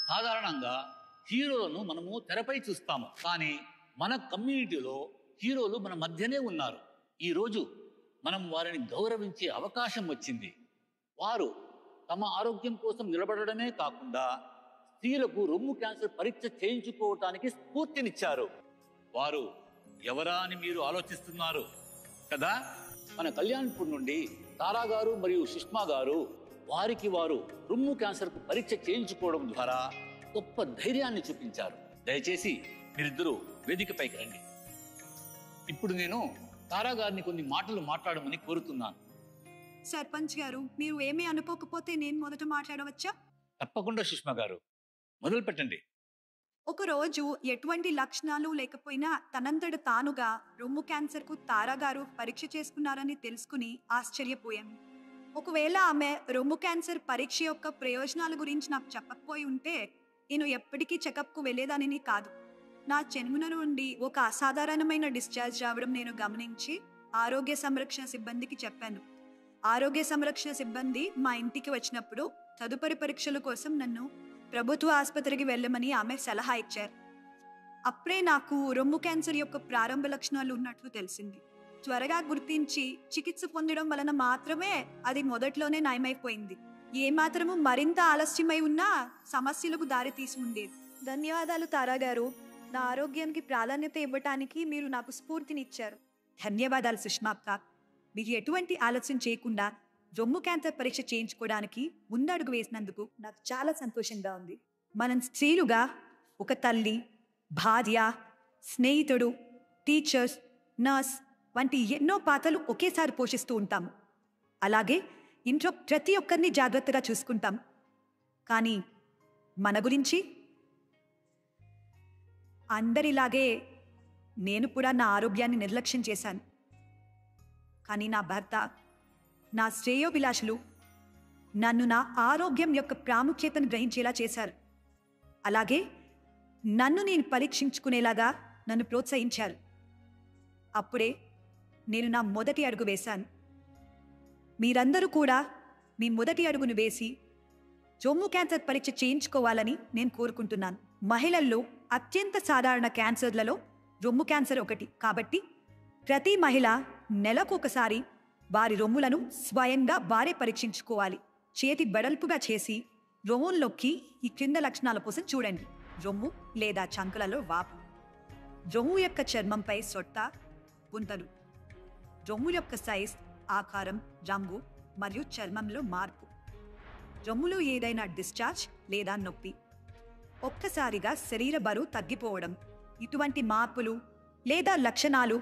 సాధారణంగా హీరోలను మనము తెరపై చూస్తాము, కానీ మన కమ్యూనిటీలో హీరోలు మన మధ్యనే ఉన్నారు. ఈరోజు మనం వారిని గౌరవించే అవకాశం వచ్చింది. వారు తమ ఆరోగ్యం కోసం నిలబడడమే కాకుండా స్త్రీలకు రొమ్ము క్యాన్సర్ పరీక్ష చేయించుకోవటానికి స్ఫూర్తినిచ్చారు. వారు ఎవరా అని మీరు ఆలోచిస్తున్నారు కదా? మన కళ్యాణ్పూర్ నుండి తారా గారు మరియు సుష్మా గారు వారికి వారు రొమ్ము క్యాన్సర్కు పరీక్ష చేయించుకోవడం ద్వారా గొప్ప ధైర్యాన్ని చూపించారు. దయచేసి మీరిద్దరూ వేదికపైకి రండి. ఇప్పుడు నేను తారా గారిని కొన్ని మాటలు మాట్లాడమని కోరుతున్నాను. సర్పంచ్ గారు, మీరు ఏమీ అనుకోకపోతే నేను మొదట మాట్లాడవచ్చా? తప్పకుండా సుష్మా గారు, మొదలు పెట్టండి. ఒకరోజు ఎటువంటి లక్షణాలు లేకపోయినా తనంతట తానుగా రొమ్ము క్యాన్సర్కు తారా గారు పరీక్ష చేసుకున్నారని తెలుసుకుని ఆశ్చర్యపోయాను. ఒకవేళ ఆమె రొమ్ము క్యాన్సర్ పరీక్ష యొక్క ప్రయోజనాల గురించి నాకు చెప్పకపోయి ఉంటే నేను ఎప్పటికీ చెకప్కు వెళ్ళేదానిని కాదు. నా జన్మన నుండి ఒక అసాధారణమైన డిశ్చార్జ్ రావడం నేను గమనించి ఆరోగ్య సంరక్షణ సిబ్బందికి చెప్పాను. ఆరోగ్య సంరక్షణ సిబ్బంది మా ఇంటికి వచ్చినప్పుడు తదుపరి పరీక్షల కోసం నన్ను ప్రభుత్వ ఆసుపత్రికి వెళ్ళమని ఆమె సలహా ఇచ్చారు. అప్పుడే నాకు రొమ్ము క్యాన్సర్ యొక్క ప్రారంభ లక్షణాలు ఉన్నట్లు తెలిసింది. త్వరగా గుర్తించి చికిత్స పొందడం వలన మాత్రమే అది మొదట్లోనే నయమైపోయింది. ఏమాత్రము మరింత ఆలస్యమై ఉన్నా సమస్యలకు దారి తీసి ఉండేది. ధన్యవాదాలు తారా గారు. నా ఆరోగ్యానికి ప్రాధాన్యత ఇవ్వటానికి మీరు నాకు స్ఫూర్తినిచ్చారు. ధన్యవాదాలు సుష్మాప్త. మీరు ఎటువంటి ఆలస్యం చేయకుండా రొమ్ము క్యాన్సర్ పరీక్ష చేయించుకోవడానికి ముందడుగు వేసినందుకు నాకు చాలా సంతోషంగా ఉంది. మనం స్త్రీలుగా ఒక తల్లి, భార్య, స్నేహితుడు, టీచర్స్, నర్స్ వంటి ఎన్నో పాత్రలు ఒకేసారి పోషిస్తూ ఉంటాము. అలాగే ఇంట్లో ప్రతి ఒక్కరిని జాగ్రత్తగా చూసుకుంటాం. కానీ మన గురించి అందరిలాగే నేను కూడా నా ఆరోగ్యాన్ని నిర్లక్ష్యం చేశాను. కానీ నా భర్త, నా శ్రేయోభిలాషులు నన్ను నా ఆరోగ్యం యొక్క ప్రాముఖ్యతను గ్రహించేలా చేశారు. అలాగే నన్ను నేను పరీక్షించుకునేలాగా నన్ను ప్రోత్సహించారు. అప్పుడే నేను నా మొదటి అడుగు వేశాను. మీరందరూ కూడా మీ మొదటి అడుగును వేసి రొమ్ము క్యాన్సర్ పరీక్ష చేయించుకోవాలని నేను కోరుకుంటున్నాను. మహిళల్లో అత్యంత సాధారణ క్యాన్సర్లలో రొమ్ము క్యాన్సర్ ఒకటి. కాబట్టి ప్రతి మహిళ నెలకొకసారి వారి రొమ్ములను స్వయంగా వారే పరీక్షించుకోవాలి. చేతి బెడల్పుగా చేసి రొమ్ముల్లోకి ఈ క్రింద లక్షణాల కోసం చూడండి. రొమ్ము లేదా చంకలలో వాపు, రొమ్ము యొక్క చర్మంపై సొట్ట, గుంతలు, రొమ్ము యొక్క సైజ్, ఆకారం, రంగు మరియు చర్మంలో మార్పు, రొమ్ములో ఏదైనా డిశ్చార్జ్ లేదా నొప్పి, ఒక్కసారిగా శరీర బరువు తగ్గిపోవడం. ఇటువంటి మార్పులు లేదా లక్షణాలు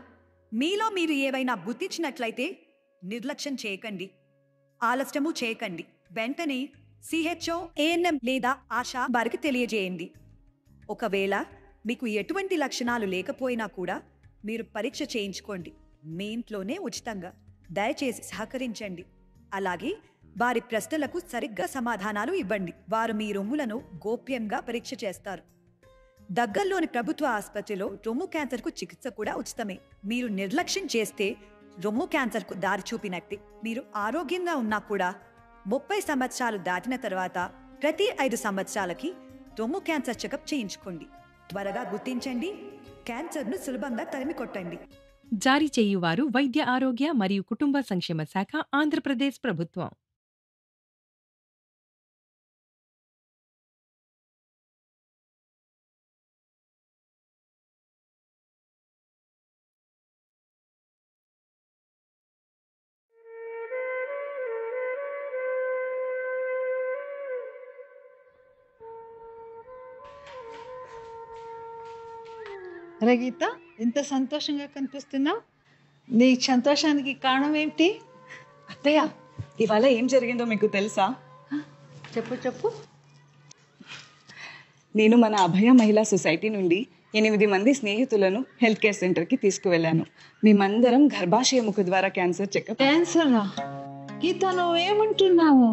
మీలో మీరు ఏవైనా గుర్తించినట్లయితే నిర్లక్ష్యం చేయకండి, ఆలస్యము చేయకండి. వెంటనే CHO, ANM లేదా ఆశా వారికి తెలియజేయండి. ఒకవేళ మీకు ఎటువంటి లక్షణాలు లేకపోయినా కూడా మీరు పరీక్ష చేయించుకోండి, మీ ఇంట్లోనే ఉచితంగా. దయచేసి సహకరించండి. అలాగే వారి ప్రశ్నలకు సరిగ్గా సమాధానాలు ఇవ్వండి. వారు మీ రొమ్ములను గోప్యంగా పరీక్ష చేస్తారు. దగ్గరలోని ప్రభుత్వ ఆసుపత్రిలో రొమ్ము క్యాన్సర్కు చికిత్స కూడా ఉచితమే. మీరు నిర్లక్ష్యం చేస్తే రొమ్ము క్యాన్సర్కు దారి చూపినట్టే. మీరు ఆరోగ్యంగా ఉన్నా కూడా 30 సంవత్సరాలు దాటిన తర్వాత ప్రతి 5 సంవత్సరాలకి రొమ్ము క్యాన్సర్ చెకప్ చేయించుకోండి. త్వరగా గుర్తించండి, క్యాన్సర్ను సులభంగా తరిమి కొట్టండి. జారీ చేయువారు వైద్య ఆరోగ్య మరియు కుటుంబ సంక్షేమ శాఖ, ఆంధ్రప్రదేశ్ ప్రభుత్వం. అరే గీత, ఎంత సంతోషంగా కనిపిస్తున్నావు. నీ సంతోషానికి కారణం ఏమిటి? అత్తయ్య, ఇవాళ ఏం జరిగిందో మీకు తెలుసా? చెప్పు చెప్పు. నేను మన అభయ మహిళా సొసైటీ నుండి 8 మంది స్నేహితులను హెల్త్ కేర్ సెంటర్కి తీసుకువెళ్ళాను. మేమందరం గర్భాశయ ముఖ ద్వారా క్యాన్సర్ చెకప్. క్యాన్సరా? గీత, నువ్వేమంటున్నావు?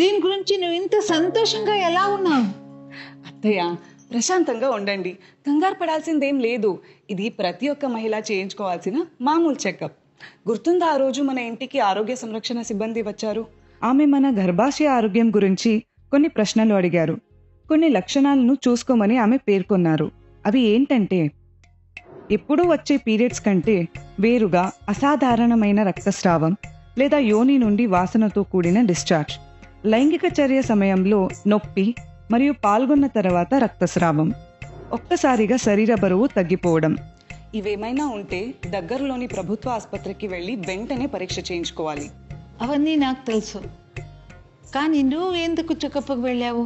దీని గురించి నువ్వు ఇంత సంతోషంగా ఎలా ఉన్నావు? అత్తయ్య, ప్రశాంతంగా ఉండండి, కంగారు పడాల్సిందేం లేదు. ఇది ప్రతి ఒక్క మహిళ చేయించుకోవాల్సిన మామూలు చెకప్. గుర్తుందా, ఆ రోజు మన ఇంటికి ఆరోగ్య సంరక్షణ సిబ్బంది వచ్చారు? ఆమె మన గర్భాశయ ఆరోగ్యం గురించి కొన్ని ప్రశ్నలు అడిగారు. కొన్ని లక్షణాలను చూసుకోమని ఆమె పేర్కొన్నారు. అవి ఏంటంటే, ఎప్పుడూ వచ్చే పీరియడ్స్ కంటే వేరుగా అసాధారణమైన రక్తస్రావం లేదా యోని నుండి వాసనతో కూడిన డిశ్చార్జ్, లైంగిక చర్య సమయంలో నొప్పి మరియు పాల్గొన్న తర్వాత రక్తస్రావం, ఒక్కసారిగా శరీర బరువు తగ్గిపోవడం. ఇవేమైనా ఉంటే దగ్గరలోని ప్రభుత్వ ఆసుపత్రికి వెళ్ళి వెంటనే పరీక్ష చేయించుకోవాలి. అవన్నీ నాకు తెలుసు, కానీ నువ్వు ఎందుకు చెకప్కి వెళ్ళావు?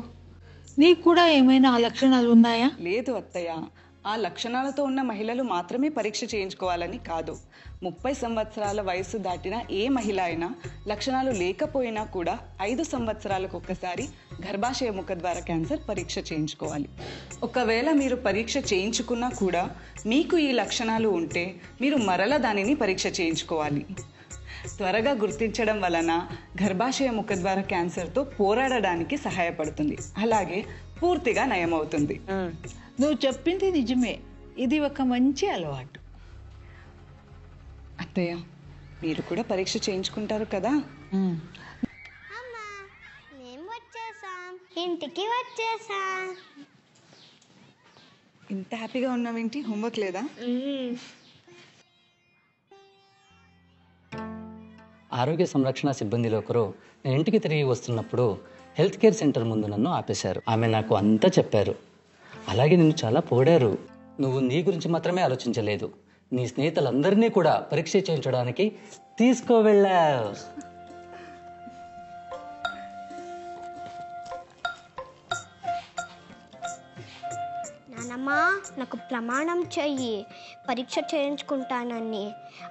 నీకు కూడా ఏమైనా ఆ లక్షణాలు ఉన్నాయా? లేదు అత్తయ్య, ఆ లక్షణాలతో ఉన్న మహిళలు మాత్రమే పరీక్ష చేయించుకోవాలని కాదు. 30 సంవత్సరాల వయసు దాటిన ఏ మహిళ అయినా లక్షణాలు లేకపోయినా కూడా 5 సంవత్సరాలకు ఒక్కసారి గర్భాశయ ముఖద్వార క్యాన్సర్ పరీక్ష చేయించుకోవాలి. ఒకవేళ మీరు పరీక్ష చేయించుకున్నా కూడా మీకు ఈ లక్షణాలు ఉంటే మీరు మరలా దానిని పరీక్ష చేయించుకోవాలి. త్వరగా గుర్తించడం వలన గర్భాశయ ముఖద్వార క్యాన్సర్తో పోరాడడానికి సహాయపడుతుంది, అలాగే పూర్తిగా నయమవుతుంది. నువ్వు చెప్పింది నిజమే, ఇది ఒక మంచి అలవాటు. అత్తయ్య, మీరు కూడా పరీక్ష చేయించుకుంటారు కదా? అమ్మా, మేము వచ్చేసాం, ఇంటికి వచ్చేసాం. ఇంత హ్యాపీగా ఉన్నావేంటి? హోంవర్క్ లేదా? ఆరోగ్య సంరక్షణ సిబ్బందిలో ఒకరు నేను ఇంటికి తిరిగి వస్తున్నప్పుడు హెల్త్ కేర్ సెంటర్ ముందు నన్ను ఆపేశారు. ఆమె నాకు అంతా చెప్పారు. అలాగే నిన్ను చాలా పొగిడారు. నువ్వు నీ గురించి మాత్రమే ఆలోచించలేదు, నీ స్నేహితులందరినీ కూడా పరీక్ష చేయించడానికి తీసుకువెళ్ళావు. నానమ్మా, నాకు ప్రమాణం చెయ్యి, పరీక్ష చేయించుకుంటానని.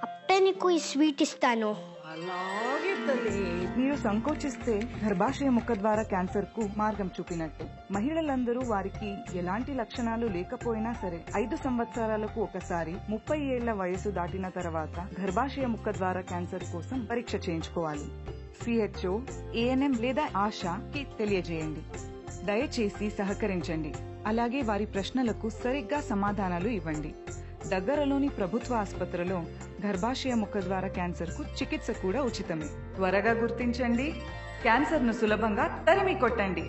అప్పుడే నీకు ఈ స్వీట్ ఇస్తాను. అలాగే తల్లి, మీరు సంకోచిస్తే గర్భాశయ ముఖద్వార క్యాన్సర్ కు మార్గం చూపినట్టు. మహిళలందరూ వారికి ఎలాంటి లక్షణాలు లేకపోయినా సరే 5 సంవత్సరాలకు ఒకసారి 30 ఏళ్ల వయసు దాటిన తర్వాత గర్భాశయ ముఖద్వార క్యాన్సర్ కోసం పరీక్ష చేయించుకోవాలి. CHO, ANM లేదా ఆశాకి తెలియజేయండి. దయచేసి సహకరించండి, అలాగే వారి ప్రశ్నలకు సరిగ్గా సమాధానాలు ఇవ్వండి. దగ్గరలోని ప్రభుత్వ ఆసుపత్రిలో గర్భాశయ ముఖద్వార క్యాన్సర్ కు చికిత్స కూడా ఉచితమే. త్వరగా గుర్తించండి, క్యాన్సర్ ను సులభంగా తరిమి కొట్టండి.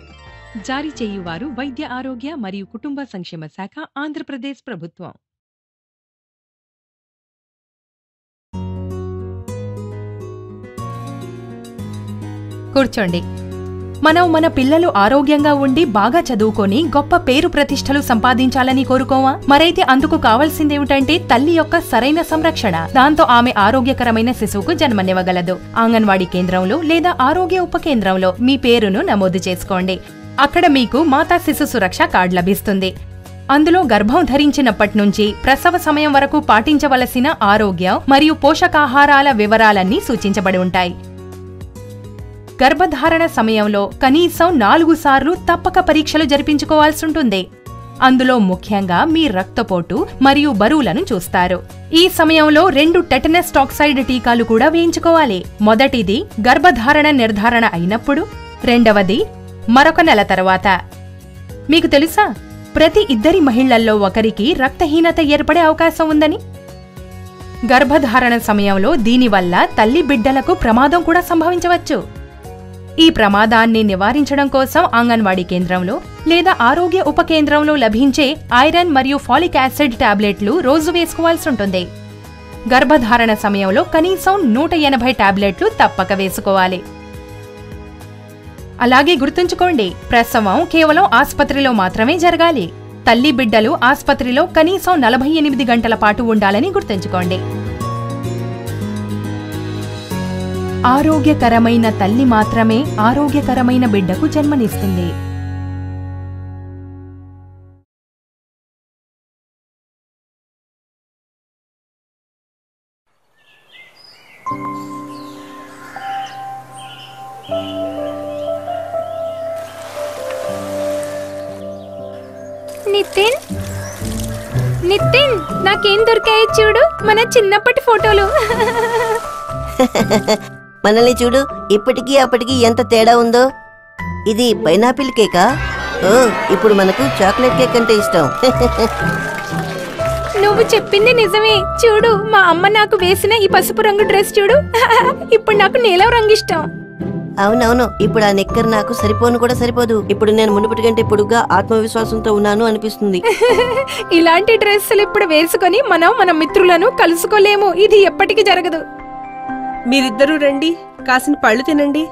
జారీ చేయువారు వైద్య ఆరోగ్య మరియు కుటుంబ సంక్షేమ శాఖ, ఆంధ్రప్రదేశ్ ప్రభుత్వం. కూర్చోండి. మనం మన పిల్లలు ఆరోగ్యంగా ఉండి బాగా చదువుకొని గొప్ప పేరు ప్రతిష్టలు సంపాదించాలని కోరుకోవా? మరైతే అందుకు కావాల్సిందేమిటంటే తల్లి యొక్క సరైన సంరక్షణ. దాంతో ఆమె ఆరోగ్యకరమైన శిశువుకు జన్మనివ్వగలదు. అంగన్వాడీ కేంద్రంలో లేదా ఆరోగ్య ఉప కేంద్రంలో మీ పేరును నమోదు చేసుకోండి. అక్కడ మీకు మాతా శిశు సురక్ష కార్డు లభిస్తుంది. అందులో గర్భం ధరించినప్పటి నుంచి ప్రసవ సమయం వరకు పాటించవలసిన ఆరోగ్య మరియు పోషకాహారాల వివరాలన్నీ సూచించబడి ఉంటాయి. గర్భధారణ సమయంలో కనీసం 4 సార్లు తప్పక పరీక్షలు జరిపించుకోవాల్సి ఉంటుంది. అందులో ముఖ్యంగా మీ రక్తపోటు మరియు బరువులను చూస్తారు. ఈ సమయంలో 2 టెటనస్ టాక్సైడ్ టీకాలు కూడా వేయించుకోవాలి. మొదటిది గర్భధారణ నిర్ధారణ అయినప్పుడు, రెండవది మరొక నెల తర్వాత. మీకు తెలుసా, ప్రతి 2 మహిళల్లో ఒకరికి రక్తహీనత ఏర్పడే అవకాశం ఉందని? గర్భధారణ సమయంలో దీనివల్ల తల్లి బిడ్డలకు ప్రమాదం కూడా సంభవించవచ్చు. ఈ ప్రమాదాన్ని నివారించడం కోసం అంగన్వాడీ కేంద్రంలో లేదా ఆరోగ్య ఉప కేంద్రంలో లభించే ఐరన్ మరియు ఫాలిక్ యాసిడ్ టాబ్లెట్లు రోజు వేసుకోవాల్సి ఉంటుంది. గర్భధారణ సమయంలో కనీసం 180 టాబ్లెట్లు తప్పక వేసుకోవాలి. అలాగే గుర్తుంచుకోండి, ప్రసవం కేవలం ఆసుపత్రిలో మాత్రమే జరగాలి. తల్లి బిడ్డలు ఆసుపత్రిలో కనీసం 48 గంటల పాటు ఉండాలని గుర్తుంచుకోండి. ఆరోగ్యకరమైన తల్లి మాత్రమే ఆరోగ్యకరమైన బిడ్డకు జన్మనిస్తుంది. నితిన్, నితిన్, నాకేం దొరికాయి చూడు, మన చిన్నప్పటి ఫోటోలు. మనల్ని చూడు, ఇప్పటికీ అప్పటికి ఎంత తేడా ఉందో. ఇది పైనాపిల్ కేకా? ఓ, ఇప్పుడు మనకు చాక్లెట్ కేక్ అంటే ఇష్టం. నువ్వు చెప్పింది నిజమే. చూడు, మా అమ్మ నాకు వేసిన ఈ పసుపు రంగు డ్రెస్ చూడు. ఇప్పుడు నాకు నీలం రంగు ఇష్టం. అవునవును, ఇప్పుడు ఆ నిక్కర్ నాకు సరిపోను కూడా సరిపోదు. ఇప్పుడు నేను మునుపటి కంటే పొడుగ్గా ఆత్మవిశ్వాసంతో ఉన్నాను అనిపిస్తుంది. ఇలాంటి డ్రెస్సులు ఇప్పుడు వేసుకొని మనం మన మిత్రులను కలుసుకోలేము. ఇది ఎప్పటికీ జరగదు. మీరిద్దరూ రండి, కాసిన పళ్ళు తినండి.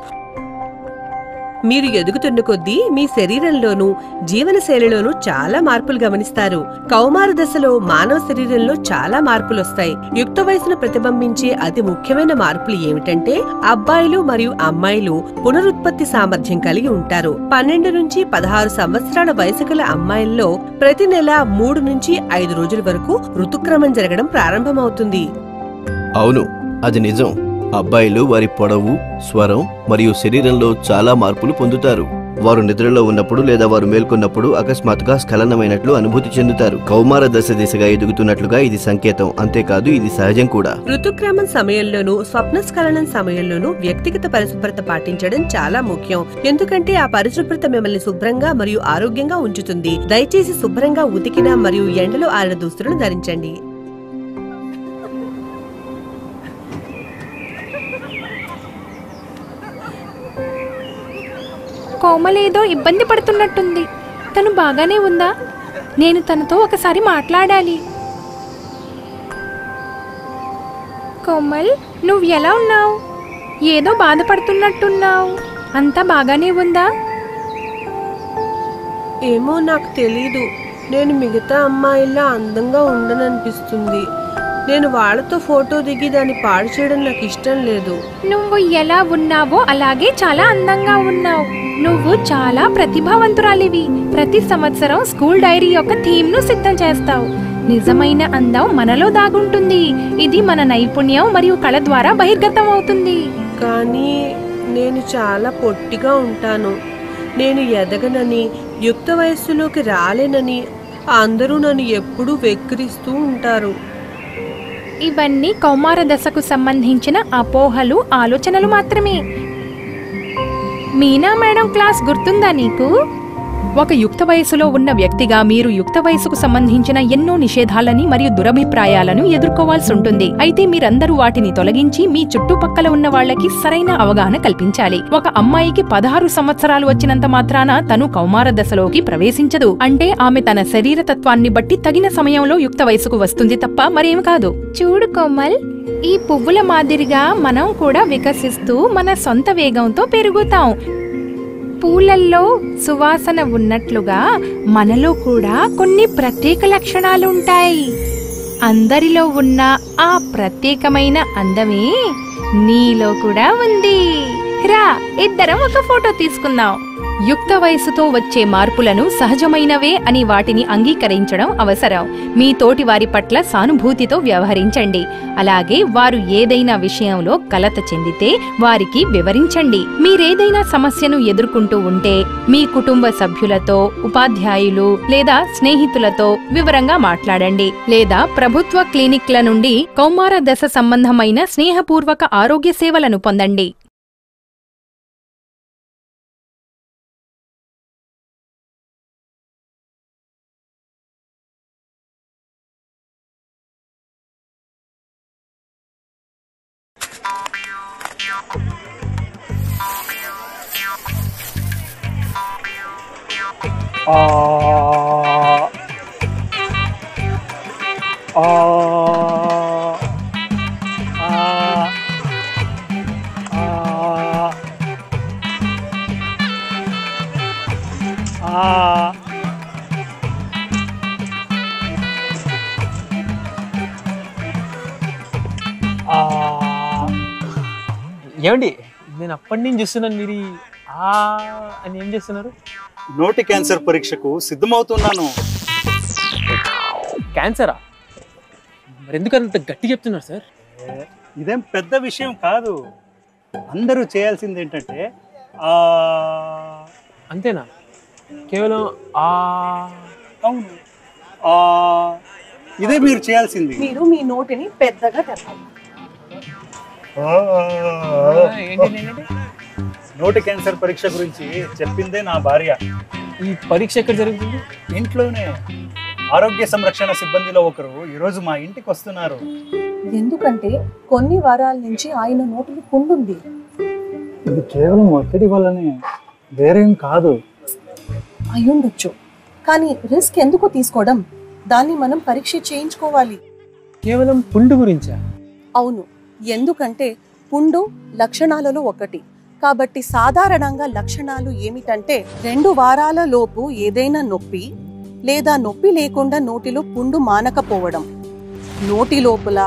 మీరు ఎదుగుతున్న కొద్దీ మీ శరీరంలోనూ జీవనశైలిలోనూ చాలా మార్పులు గమనిస్తారు. కౌమార దశలో మానవ శరీరంలో చాలా మార్పులు వస్తాయి. యుక్త వయసును ప్రతిబింబించే అతి ముఖ్యమైన మార్పులు ఏమిటంటే అబ్బాయిలు మరియు అమ్మాయిలు పునరుత్పత్తి సామర్థ్యం కలిగి ఉంటారు. 12 నుంచి 16 సంవత్సరాల వయసు గల అమ్మాయిల్లో ప్రతి నెల 3 నుంచి 5 రోజుల వరకు ఋతుక్రమం జరగడం ప్రారంభమవుతుంది. అవును, అది నిజం. అబ్బాయిలు వారి పొడవు, స్వరం మరియు శరీరంలో చాలా మార్పులు పొందుతారు. వారు నిద్రలో ఉన్నప్పుడు లేదా వారు మేల్కొన్నప్పుడు అకస్మాత్తుగా స్ఖలనమైనట్లు అనుభూతి చెందుతారు. కౌమార దిశగా ఎదుగుతున్నట్లుగా ఇది సంకేతం. అంతేకాదు, ఇది సహజం కూడా. ఋతుక్రమం సమయంలోనూ స్వప్నస్ఖలనం సమయంలోనూ వ్యక్తిగత పరిశుభ్రత పాటించడం చాలా ముఖ్యం. ఎందుకంటే ఆ పరిశుభ్రత మిమ్మల్ని శుభ్రంగా మరియు ఆరోగ్యంగా ఉంచుతుంది. దయచేసి శుభ్రంగా ఉతికిన మరియు ఎండలో ఆరిన దుస్తులను ధరించండి. కోమల్ ఏదో ఇబ్బంది పడుతున్నట్టుంది. తను బాగానే ఉందా? నేను తనతో ఒకసారి మాట్లాడాలి. కోమల్, నువ్వు ఎలా ఉన్నావు? ఏదో బాధపడుతున్నట్టున్నావు. అంతా బాగానే ఉందా? ఏమో నాకు తెలీదు. నేను మిగతా అమ్మాయిలా అందంగా ఉండననిపిస్తుంది. నేను వాళ్ళతో ఫోటో దిగి దాన్ని పాడు చేయడం నాకు ఇష్టం లేదు. నువ్వు ఎలా ఉన్నావో అలాగే చాలా అందంగా ఉన్నావు. నువ్వు చాలా ప్రతిభావంతురాలివి. ప్రతి సంవత్సరం స్కూల్ డైరీ యొక్క థీమ్ ను సిద్ధం చేస్తావు. నిజమైన అందం మనలో దాగుంటుంది. ఇది మన నైపుణ్యం మరియు కళ ద్వారా బహిర్గతం అవుతుంది. కానీ నేను చాలా పొట్టిగా ఉంటాను. నేను ఎదగనని, యుక్త వయస్సులోకి రాలేనని అందరూ నన్ను ఎప్పుడూ వెక్కిరిస్తూ ఉంటారు. ఇవన్నీ కౌమార దశకు సంబంధించిన అపోహలు, ఆలోచనలు మాత్రమే. మీనా మేడం క్లాస్ గుర్తుందా నీకు? ఒక యుక్త వయసులో ఉన్న వ్యక్తిగా మీరు యుక్త వయసుకు సంబంధించిన ఎన్నో నిషేధాలని మరియు దురభిప్రాయాలను ఎదుర్కోవాల్సి ఉంటుంది. అయితే మీరందరూ వాటిని తొలగించి మీ చుట్టుపక్కల ఉన్న వాళ్ళకి సరైన అవగాహన కల్పించాలి. ఒక అమ్మాయికి 16 సంవత్సరాలు వచ్చినంత మాత్రాన తను కౌమార దశలోకి ప్రవేశించదు. అంటే ఆమె తన శరీర తత్వాన్ని బట్టి తగిన సమయంలో యుక్త వయసుకు వస్తుంది తప్ప మరేం కాదు. చూడు కోమల్, ఈ పువ్వుల మాదిరిగా మనం కూడా వికసిస్తూ మన సొంత వేగంతో పెరుగుతాం. పూలల్లో సువాసన ఉన్నట్లుగా మనలో కూడా కొన్ని ప్రత్యేక లక్షణాలు ఉంటాయి. అందరిలో ఉన్న ఆ ప్రత్యేకమైన అందమే నీలో కూడా ఉంది. రా, ఇద్దరం ఒక ఫోటో తీసుకుందాం. యుక్త వయసుతో వచ్చే మార్పులను సహజమైనవే అని వాటిని అంగీకరించడం అవసరం. మీ తోటి వారి పట్ల సానుభూతితో వ్యవహరించండి. అలాగే వారు ఏదైనా విషయంలో కలత చెందితే వారికి వివరించండి. మీరేదైనా సమస్యను ఎదుర్కొంటూ ఉంటే మీ కుటుంబ సభ్యులతో, ఉపాధ్యాయులు లేదా స్నేహితులతో వివరంగా మాట్లాడండి. లేదా ప్రభుత్వ క్లినిక్ల నుండి కౌమార దశ సంబంధమైన స్నేహపూర్వక ఆరోగ్య సేవలను పొందండి. ఏమండి, నేను అప్పటి నుంచి చూస్తున్నాను మీరు అని ఏం చేస్తున్నారు? నోటి క్యాన్సర్ పరీక్షకు సిద్ధమవుతున్నాను. క్యాన్సరా? మరి ఎందుకు అంత గట్టి చెప్తున్నారు సార్? ఇదేం పెద్ద విషయం కాదు. అందరూ చేయాల్సింది ఏంటంటే అంతేనా? కేవలం అవును, ఇదే మీరు చేయాల్సింది. మీరు మీ నోటిని పెద్దగా తెరవాలి. నోటి క్యాన్సర్ పరీక్ష గురించి చెప్పిందే నా భార్య. ఈ పరీక్ష ఎక్కడ జరుగుతుంది? ఇంట్లోనే. ఆరోగ్య సంరక్షణ సిబ్బందిలో ఒకరు ఈరోజు మా ఇంటికి వస్తున్నారు. ఎందుకంటే కొన్ని వారాల నుంచి ఆయన నోటిని పుండుంది. ఇది కేవలం ఒత్తిడి వల్లనే, వేరేం కాదు. అయ్యుండొచ్చు, కానీ రిస్క్ ఎందుకు తీసుకోవడం? దాన్ని మనం పరీక్ష చేయించుకోవాలి. కేవలం పుండు గురించా? అవును, ఎందుకంటే పుండు లక్షణాలలో ఒకటి. కాబట్టి సాధారణంగా లక్షణాలు ఏమిటంటే 2 వారాల లోపు ఏదైనా నొప్పి లేదా నొప్పి లేకుండా నోటిలో పుండు మానకపోవడం, నోటి లోపల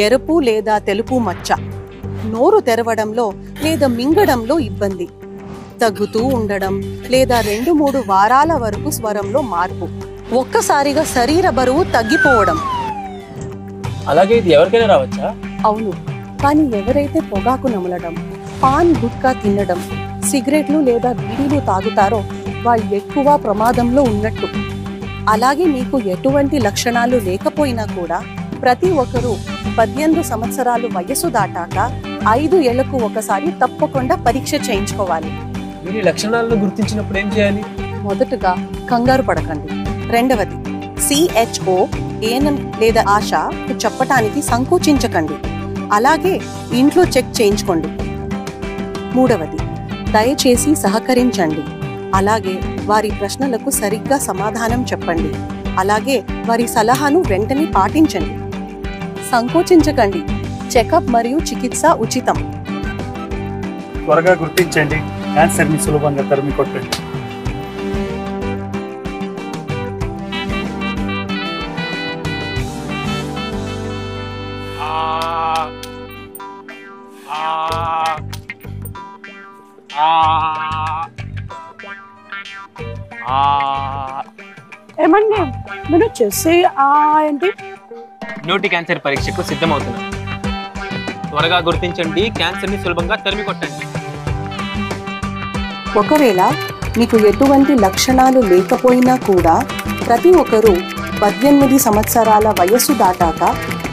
ఎరుపు లేదా తెలుపు మచ్చ, నోరు తెరవడంలో లేదా మింగడంలో ఇబ్బంది, తగ్గుతూ ఉండడం లేదా 2-3 వారాల వరకు స్వరంలో మార్పు, ఒక్కసారిగా శరీర బరువు తగ్గిపోవడం. అలాగే ఇది ఎవరికైనా రావచ్చా? అవును, కానీ ఎవరైతే పొగాకు నమలడం, పాన్ గుట్కా తినడం, సిగరెట్లు లేదా బీడీలు తాగుతారో వాళ్ళు ఎక్కువ ప్రమాదంలో ఉన్నట్టు. అలాగే మీకు ఎటువంటి లక్షణాలు లేకపోయినా కూడా ప్రతి ఒక్కరూ 18 సంవత్సరాలు వయసు దాటాక 5 ఏళ్లకు ఒకసారి తప్పకుండా పరీక్ష చేయించుకోవాలి. మీరు లక్షణాలను గుర్తించినప్పుడు ఏం చేయాలి? మొదటగా కంగారు పడకండి. రెండవది CHO, ANM లేదా ఆశ చెప్పటానికి సంకోచించకండి. అలాగే ఇంట్లో చెక్ చేయించుకోండి. మూడవది దయచేసి సహకరించండి. అలాగే వారి ప్రశ్నలకు సరిగ్గా సమాధానం చెప్పండి. అలాగే వారి సలహాను వెంటనే పాటించండి. సంకోచించకండి. చెకప్ మరియు చికిత్స ఉచితం. త్వరగా గుర్తించండి, క్యాన్సర్ని సులభంగా తరిమి కొట్టండి. ఏమండి మీరు చేసే ఏంటి? నోటి క్యాన్సర్ పరీక్షకు సిద్ధమవుతున్నాం. త్వరగా గుర్తించండి, క్యాన్సర్ని సులభంగా తరిమి కొట్టండి. ఒకవేళ మీకు ఎటువంటి లక్షణాలు లేకపోయినా కూడా ప్రతి ఒక్కరూ 18 సంవత్సరాల వయస్సు దాటాక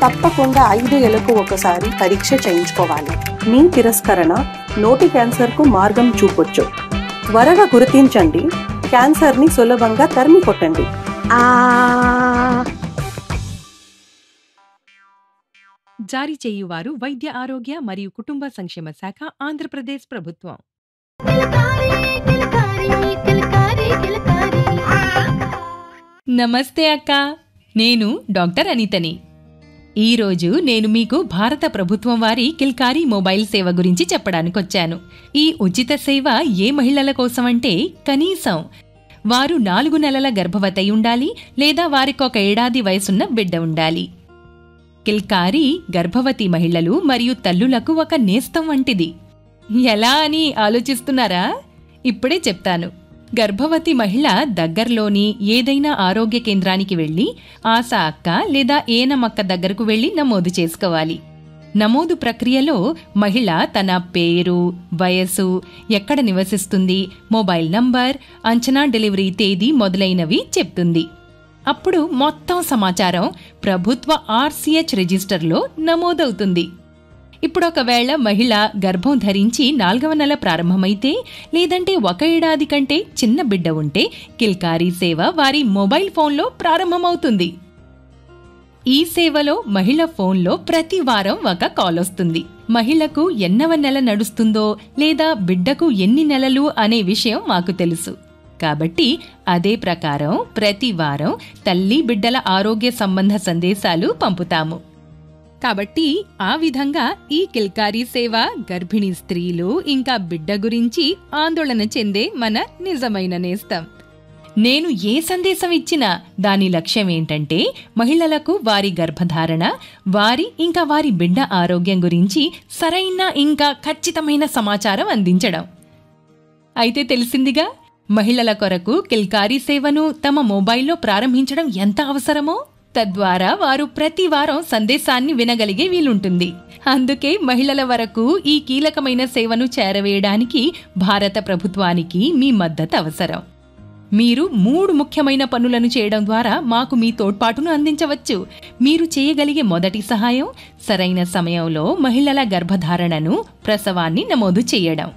తప్పకుండా 5 ఏళ్లకు ఒకసారి పరీక్ష చేయించుకోవాలి. మీ తిరస్కరణ నోటి క్యాన్సర్కు మార్గం చూపొచ్చు. త్వరగా గుర్తించండి, క్యాన్సర్ని సులభంగా తరిమి కొట్టండి. జారీ చేయువారు వైద్య ఆరోగ్య మరియు కుటుంబ సంక్షేమ శాఖ, ఆంధ్రప్రదేశ్ ప్రభుత్వం. నమస్తే అక్క, నేను డాక్టర్ అనితని. ఈరోజు నేను మీకు భారత ప్రభుత్వం వారి కిల్కారీ మొబైల్ సేవ గురించి చెప్పడానికొచ్చాను. ఈ ఉచిత సేవ ఏ మహిళల కోసమంటే కనీసం వారు 4 నెలల గర్భవతి ఉండాలి లేదా వారికొక ఏడాది వయసున్న బిడ్డ ఉండాలి. కిల్కారీ గర్భవతి మహిళలు మరియు తల్లులకు ఒక నేస్తం వంటిది. ఎలా అని ఆలోచిస్తున్నారా? ఇప్పుడే చెప్తాను. గర్భవతి మహిళ దగ్గర్లోని ఏదైనా ఆరోగ్య కేంద్రానికి వెళ్లి ఆశా అక్క లేదా ఏనమక్క దగ్గరకు వెళ్లి నమోదు చేసుకోవాలి. నమోదు ప్రక్రియలో మహిళ తన పేరు, వయసు, ఎక్కడ నివసిస్తుంది, మొబైల్ నంబర్, అంచనా డెలివరీ తేదీ మొదలైనవి చెప్తుంది. అప్పుడు మొత్తం సమాచారం ప్రభుత్వ RCH రిజిస్టర్లో నమోదవుతుంది. ఇప్పుడు ఒకవేళ మహిళ గర్భం ధరించి 4వ నెల ప్రారంభమైతే లేదంటే 1 ఏడాది కంటే చిన్న బిడ్డ ఉంటే కిల్కారీ సేవ వారి మొబైల్ ఫోన్లో ప్రారంభమవుతుంది. ఈ సేవలో మహిళ ఫోన్లో ప్రతి వారం ఒక కాల్ వస్తుంది. మహిళకు ఎన్నవ నెల నడుస్తుందో లేదా బిడ్డకు ఎన్ని నెలలు అనే విషయం మాకు తెలుసు. కాబట్టి అదే ప్రకారం ప్రతి వారం తల్లి బిడ్డల ఆరోగ్య సంబంధ సందేశాలు పంపుతాము. కాబట్టి ఆ విధంగా ఈ కిల్కారీ సేవ గర్భిణీ స్త్రీలు ఇంకా బిడ్డ గురించి ఆందోళన చెందే మన నిజమైన నేస్తం. నేను ఏ సందేశం ఇచ్చినా దాని లక్ష్యం ఏంటంటే మహిళలకు వారి గర్భధారణ, వారి ఇంకా వారి బిడ్డ ఆరోగ్యం గురించి సరైన ఇంకా ఖచ్చితమైన సమాచారం అందించడం. అయితే తెలిసిందిగా, మహిళల కొరకు కిల్కారీ సేవను తమ మొబైల్లో ప్రారంభించడం ఎంత అవసరమో. తద్వారా వారు ప్రతి వారం సందేశాన్ని వినగలిగే వీలుంటుంది. అందుకే మహిళల వరకు ఈ కీలకమైన సేవను చేరవేయడానికి భారత ప్రభుత్వానికి మీ మద్దతు అవసరం. మీరు 3 ముఖ్యమైన పనులను చేయడం ద్వారా మాకు మీ తోడ్పాటును అందించవచ్చు. మీరు చేయగలిగే మొదటి సహాయం సరైన సమయంలో మహిళల గర్భధారణను, ప్రసవాన్ని నమోదు చేయడం.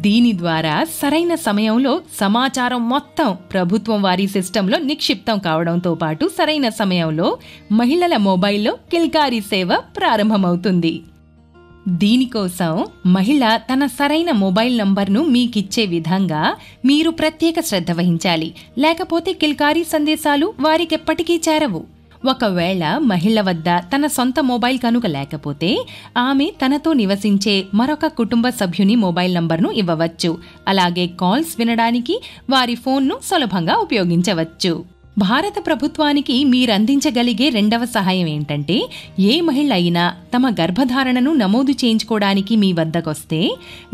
దీని ద్వారా సరైన సమయంలో సమాచారం మొత్తం ప్రభుత్వం వారి సిస్టంలో నిక్షిప్తం కావడంతో పాటు సరైన సమయంలో మహిళల మొబైల్లో కిల్కారీ సేవ ప్రారంభమవుతుంది. దీనికోసం మహిళ తన సరైన మొబైల్ నంబర్ను మీకిచ్చే విధంగా మీరు ప్రత్యేక శ్రద్ధ వహించాలి. లేకపోతే కిల్కారీ సందేశాలు వారికెప్పటికీ చేరవు. ఒకవేళ మహిళ వద్ద తన సొంత మొబైల్ కనుక లేకపోతే ఆమె తనతో నివసించే మరొక కుటుంబ సభ్యుని మొబైల్ నంబర్ను ఇవ్వవచ్చు. అలాగే కాల్స్ వినడానికి వారి ఫోన్ను సులభంగా ఉపయోగించవచ్చు. భారత ప్రభుత్వానికి మీరందించగలిగే రెండవ సహాయం ఏంటంటే, ఏ మహిళ అయినా తమ గర్భధారణను నమోదు చేయించుకోవడానికి మీ వద్దకొస్తే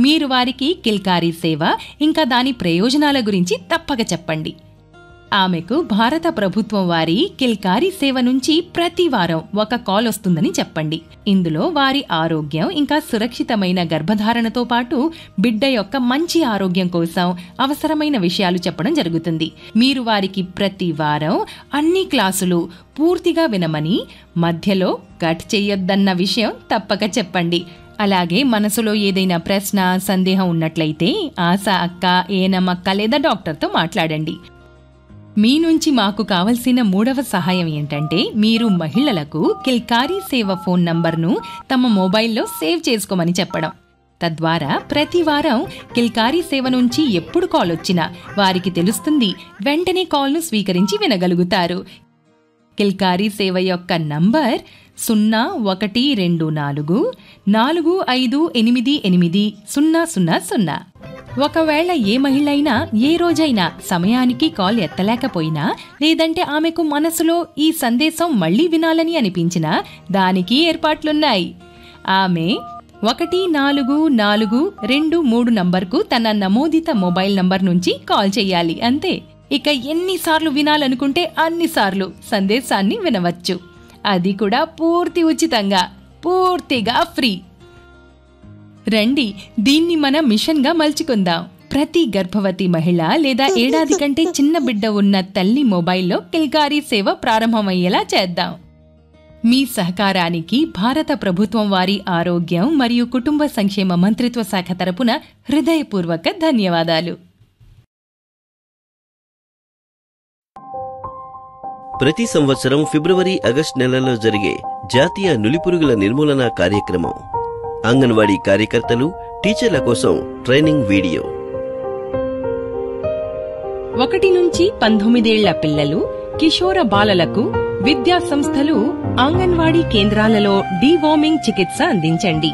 మీరు వారికి కిల్కారీ సేవ ఇంకా దాని ప్రయోజనాల గురించి తప్పక చెప్పండి. ఆమెకు భారత ప్రభుత్వం వారి కిల్కారీ సేవ నుంచి ప్రతి వారం ఒక కాల్ వస్తుందని చెప్పండి. ఇందులో వారి ఆరోగ్యం ఇంకా సురక్షితమైన గర్భధారణతో పాటు బిడ్డ యొక్క మంచి ఆరోగ్యం కోసం అవసరమైన విషయాలు చెప్పడం జరుగుతుంది. మీరు వారికి ప్రతి వారం అన్ని క్లాసులు పూర్తిగా వినమని, మధ్యలో కట్ చెయ్యొద్దన్న విషయం తప్పక చెప్పండి. అలాగే మనసులో ఏదైనా ప్రశ్న, సందేహం ఉన్నట్లయితే ఆశా అక్క, ఏనమక్క లేదా డాక్టర్తో మాట్లాడండి. మీ నుంచి మాకు కావలసిన మూడవ సహాయం ఏంటంటే, మీరు మహిళలకు కిల్కారీ సేవ ఫోన్ నంబర్ను తమ మొబైల్లో సేవ్ చేసుకోమని చెప్పడం. తద్వారా ప్రతి వారం కిల్కారీ సేవ నుంచి ఎప్పుడు కాల్ వచ్చినా వారికి తెలుస్తుంది. వెంటనే కాల్ను స్వీకరించి వినగలుగుతారు. కిల్కారీ సేవ యొక్క నంబర్ 012445880000. ఒకవేళ ఏ మహిళ అయినా ఏ రోజైనా సమయానికి కాల్ ఎత్తలేకపోయినా, లేదంటే ఆమెకు మనసులో ఈ సందేశం మళ్లీ వినాలని అనిపించినా దానికి ఏర్పాట్లున్నాయి. ఆమె 1442 నంబర్కు తన నమోదిత మొబైల్ నంబర్ నుంచి కాల్ చేయాలి, అంతే. ఇక ఎన్నిసార్లు వినాలనుకుంటే అన్నిసార్లు సందేశాన్ని వినవచ్చు. అది కూడా పూర్తి ఉచితంగా, పూర్తిగా ఫ్రీ. రండి, దీన్ని మన మిషన్గా మలుచుకుందాం. ప్రతి గర్భవతి మహిళ లేదా ఏడాది కంటే చిన్న బిడ్డ ఉన్న తల్లి మొబైల్లో కిల్కారీ సేవ ప్రారంభమయ్యేలా చేద్దాం. మీ సహకారానికి భారత ప్రభుత్వం వారి ఆరోగ్యం మరియు కుటుంబ సంక్షేమ మంత్రిత్వ శాఖ తరపున హృదయపూర్వక ధన్యవాదాలు. ప్రతి సంవత్సరం ఫిబ్రవరి, ఆగస్టు నెలల్లో జరిగే జాతీయ నులిపురుగుల నిర్మూలన కార్యక్రమం. అంగన్వాడీ కార్యకర్తలు, టీచర్ల కోసం ట్రైనింగ్ వీడియో. 1 నుంచి 19 ఏళ్ల పిల్లలు, కిషోర బాలలకు విద్యా సంస్థలు అంగన్వాడీ కేంద్రాలలో డీవార్మింగ్ చికిత్స అందించండి.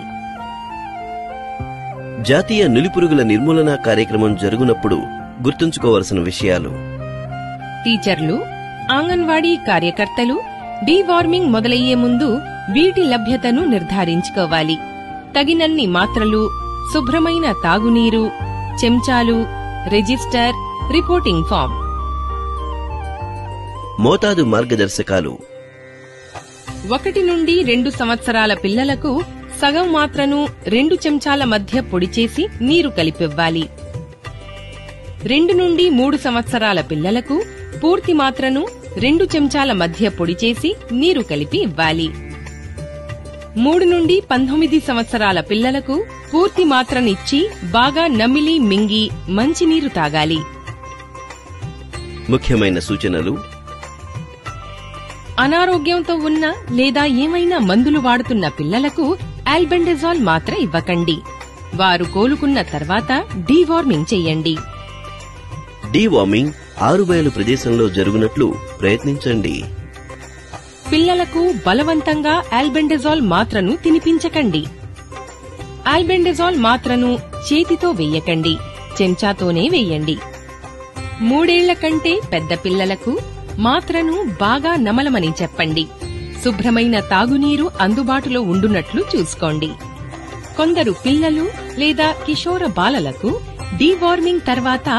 జాతీయ నులిపురుగుల నిర్మూలన కార్యక్రమం జరుగునప్పుడు గుర్తుంచుకోవలసిన విషయాలు. టీచర్లు, అంగన్వాడీ కార్యకర్తలు డీవార్మింగ్ మొదలయ్యే ముందు వీటి లభ్యతను నిర్ధారించుకోవాలి. తగినన్ని మాత్రలు, శుభ్రమైన తాగునీరు, చెంచాలు, రిజిస్టర్, రిపోర్టింగ్ ఫామ్. మోతాదు మార్గదర్శకాలు. 1 నుండి 2 సంవత్సరాల పిల్లలకు సగం మాత్రను 2 చెంచాల మధ్య పొడి చేసి నీరు కలిపివ్వాలి. 2 నుండి 3 సంవత్సరాల పిల్లలకు పూర్తి మాత్రను 2 చెంచాల మధ్య పొడి చేసి నీరు కలిపి ఇవ్వాలి. 3 నుండి 19 సంవత్సరాల పిల్లలకు పూర్తి మాత్రనిచ్చి బాగా నమిలి మింగి మంచినీరు తాగాలి. ముఖ్యమైన సూచనలు. అనారోగ్యంతో ఉన్న లేదా ఏమైనా మందులు వాడుతున్న పిల్లలకు ఆల్బెండజాల్ మాత్ర ఇవ్వకండి. వారు కోలుకున్న తర్వాత డీవార్మింగ్ చెయ్యండి. డీవార్మింగ్ 6 బయలు ప్రదేశంలో జరుగునట్లు ప్రయత్నించండి. పిల్లలకు బలవంతంగా ఆల్బెండజాల్ మాత్రను తినిపించకండి. ఆల్బెండజాల్ మాత్రను చేతితో వెయ్యకండి, చెంచాతోనే వెయ్యండి. 3 ఏళ్ల కంటే పెద్ద పిల్లలకు మాత్రను బాగా నమలమని చెప్పండి. శుభ్రమైన తాగునీరు అందుబాటులో ఉండునట్లు చూసుకోండి. కొందరు పిల్లలు లేదా కిషోర బాలలకు డీవార్మింగ్ తర్వాత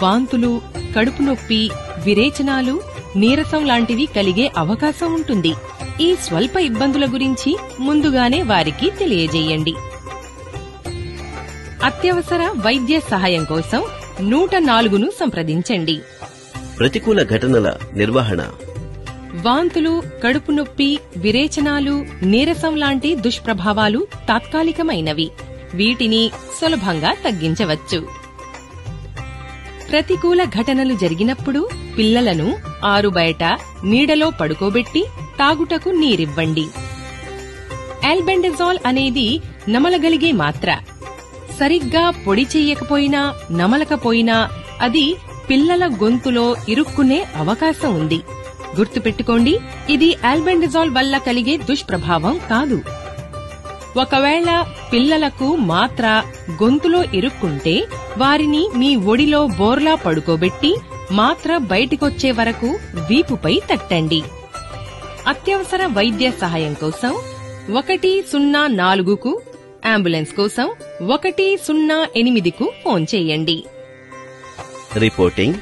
వాంతులు, కడుపు నొప్పి, విరేచనాలు, నీరసం లాంటివి కలిగే అవకాశం ఉంటుంది. ఈ స్వల్ప ఇబ్బందుల గురించి ముందుగానే వారికి తెలియజేయండి. అత్యవసర వైద్య సహాయం కోసం 104ను సంప్రదించండి. ప్రతికూల ఘటనల నిర్వహణ. వాంతులు, కడుపు నొప్పి, విరేచనాలు, నీరసం లాంటి దుష్ప్రభావాలు తాత్కాలికమైనవి. వీటిని సులభంగా తగ్గించవచ్చు. ప్రతికూల ఘటనలు జరిగినప్పుడు పిల్లలను ఆరుబయట నీడలో పడుకోబెట్టి తాగుటకు నీరివ్వండి. ఆల్బెండజాల్ అనేది నమలగలిగే మాత్ర. సరిగ్గా పొడి చెయ్యకపోయినా నమలకపోయినా అది పిల్లల గొంతులో ఇరుక్కునే అవకాశం ఉంది. గుర్తుపెట్టుకోండి, ఇది ఆల్బెండజోల్ వల్ల కలిగే దుష్ప్రభావం కాదు. ఒకవేళ పిల్లలకు మాత్ర గొంతులో ఇరుక్కుంటే వారిని మీ ఒడిలో బోర్లా పడుకోబెట్టి మాత్ర బయటికొచ్చే వరకు వీపుపై తట్టండి. అత్యవసర వైద్య సహాయం కోసం 104కు, అంబులెన్స్ కోసం 108కు ఫోన్ చేయండి. రిపోర్టింగ్.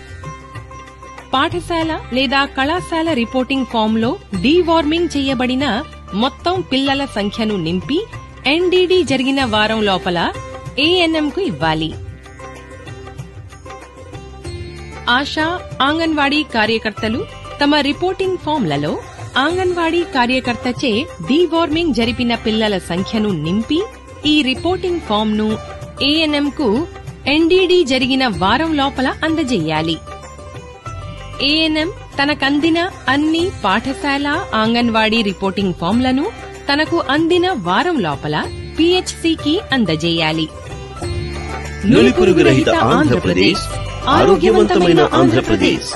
పాఠశాల లేదా కళాశాల రిపోర్టింగ్ ఫామ్లో డీవార్మింగ్ చేయబడిన మొత్తం పిల్లల సంఖ్యను నింపి ఎన్డీడీ జరిగిన వారం లోపల ఏఎన్ఎంకు ఇవ్వాలి. ఆశా, ఆంగన్వాడీ కార్యకర్తలు తమ రిపోర్టింగ్ ఫామ్లలో ఆంగన్వాడీ కార్యకర్తచే డీవార్మింగ్ జరిపిన పిల్లల సంఖ్యను నింపి ఈ రిపోర్టింగ్ ఫామ్ను ఏఎన్ఎంకు ఎన్డీడీ జరిగిన వారం లోపల అందజేయాలి. ఏఎన్ఎం తనకందిన అన్ని పాఠశాల, ఆంగన్వాడీ రిపోర్టింగ్ ఫామ్లను తనకు అందిన వారం లోపల పిహెచ్సికి అందజేయాలి. నులిపురుగు రహిత ఆంధ్రప్రదేశ్, ఆరోగ్యవంతమైన ఆంధ్రప్రదేశ్.